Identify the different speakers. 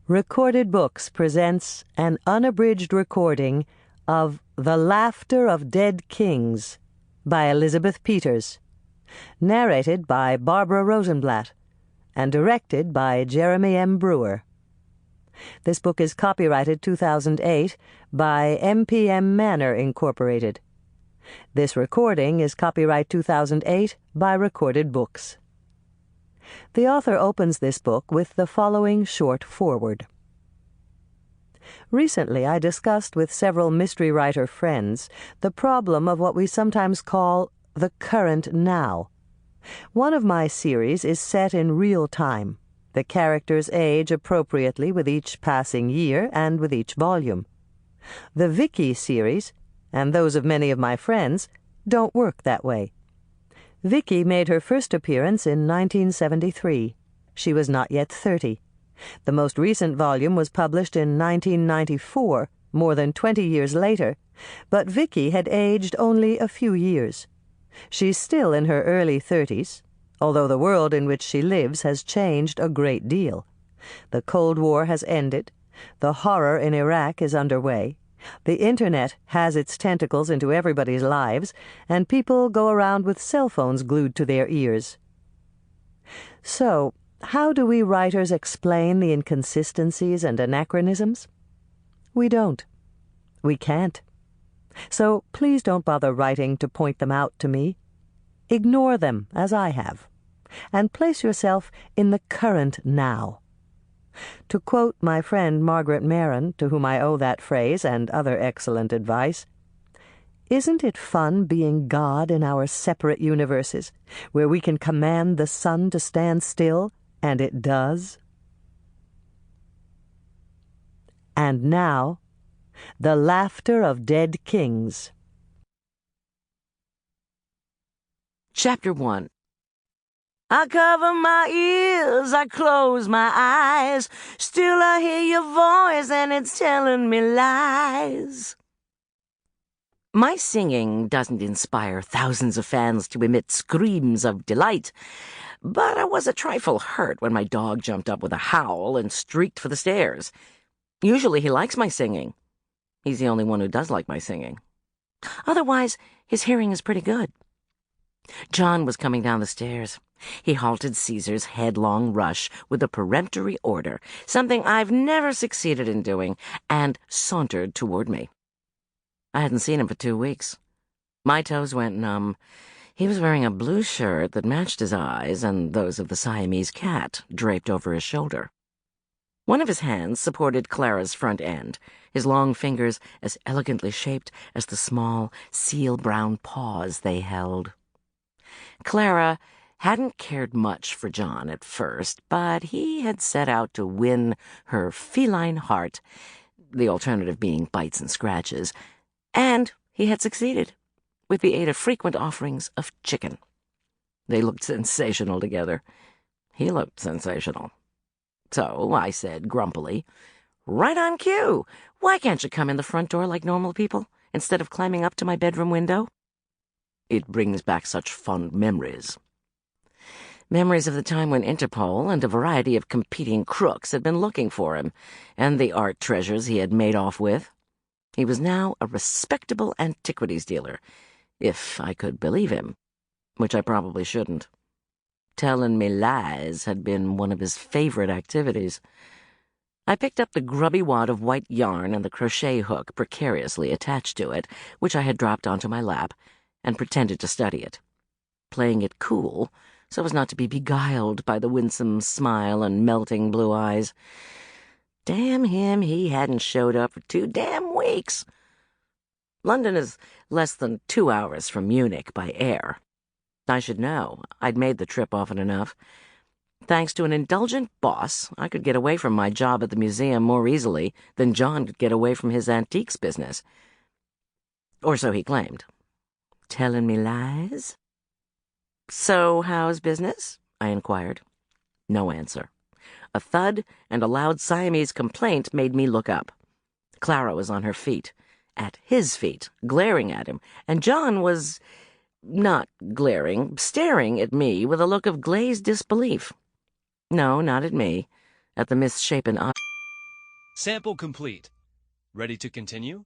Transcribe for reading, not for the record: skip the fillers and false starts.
Speaker 1: Recorded Books presents an unabridged recording of The Laughter of Dead Kings by Elizabeth Peters, narrated by Barbara Rosenblat, and directed by Jeremy M. Brewer. This book is copyrighted 2008 by MPM Manor, Incorporated. This recording is copyright 2008 by Recorded Books. The author opens this book with the following short foreword. Recently, I discussed with several mystery writer friends the problem of what we sometimes call the current now. One of my series is set in real time. The characters age appropriately with each passing year and with each volume. The Vicky series, and those of many of my friends, don't work that way. Vicky made her first appearance in 1973. She was not yet 30. The most recent volume was published in 1994, more than 20 years later, but Vicky had aged only a few years. She's still in her early 30s, although the world in which she lives has changed a great deal. The Cold War has ended. The horror in Iraq is underway. The Internet has its tentacles into everybody's lives, and people go around with cell phones glued to their ears. So, how do we writers explain the inconsistencies and anachronisms? We don't. We can't. So please don't bother writing to point them out to me. Ignore them, as I have, and place yourself in the current now. To quote my friend Margaret Maron, to whom I owe that phrase and other excellent advice, "Isn't it fun being God in our separate universes, where we can command the sun to stand still, and it does?" And now, The Laughter of Dead Kings.
Speaker 2: Chapter 1. I cover my ears, I close my eyes, still I hear your voice and it's telling me lies. My singing doesn't inspire thousands of fans to emit screams of delight, but I was a trifle hurt when my dog jumped up with a howl and streaked for the stairs. Usually he likes my singing. He's the only one who does like my singing. Otherwise, his hearing is pretty good. John was coming down the stairs. He halted Caesar's headlong rush with a peremptory order, something I've never succeeded in doing, and sauntered toward me. I hadn't seen him for 2 weeks. My toes went numb. He was wearing a blue shirt that matched his eyes and those of the Siamese cat draped over his shoulder. One of his hands supported Clara's front end, his long fingers as elegantly shaped as the small, seal-brown paws they held. Clara hadn't cared much for John at first, but he had set out to win her feline heart, the alternative being bites and scratches, and he had succeeded, with the aid of frequent offerings of chicken. They looked sensational together. He looked sensational. So I said grumpily, "Right on cue. Why can't you come in the front door like normal people, instead of climbing up to my bedroom window?" It brings back such fond memories. Memories of the time when Interpol and a variety of competing crooks had been looking for him, and the art treasures he had made off with. He was now a respectable antiquities dealer, if I could believe him, which I probably shouldn't. Telling me lies had been one of his favorite activities. I picked up the grubby wad of white yarn and the crochet hook precariously attached to it, which I had dropped onto my lap, and pretended to study it, playing it cool so as not to be beguiled by the winsome smile and melting blue eyes. Damn him, he hadn't showed up for 2 damn weeks. London is less than 2 hours from Munich by air. I should know. I'd made the trip often enough. Thanks to an indulgent boss, I could get away from my job at the museum more easily than John could get away from his antiques business. Or so he claimed. Telling me lies? "So, how's business?" I inquired. No answer. A thud and a loud Siamese complaint made me look up. Clara was on her feet, at his feet, glaring at him, and John was not glaring, staring at me with a look of glazed disbelief. No, not at me, at the misshapen eye.
Speaker 3: Sample complete. Ready to continue?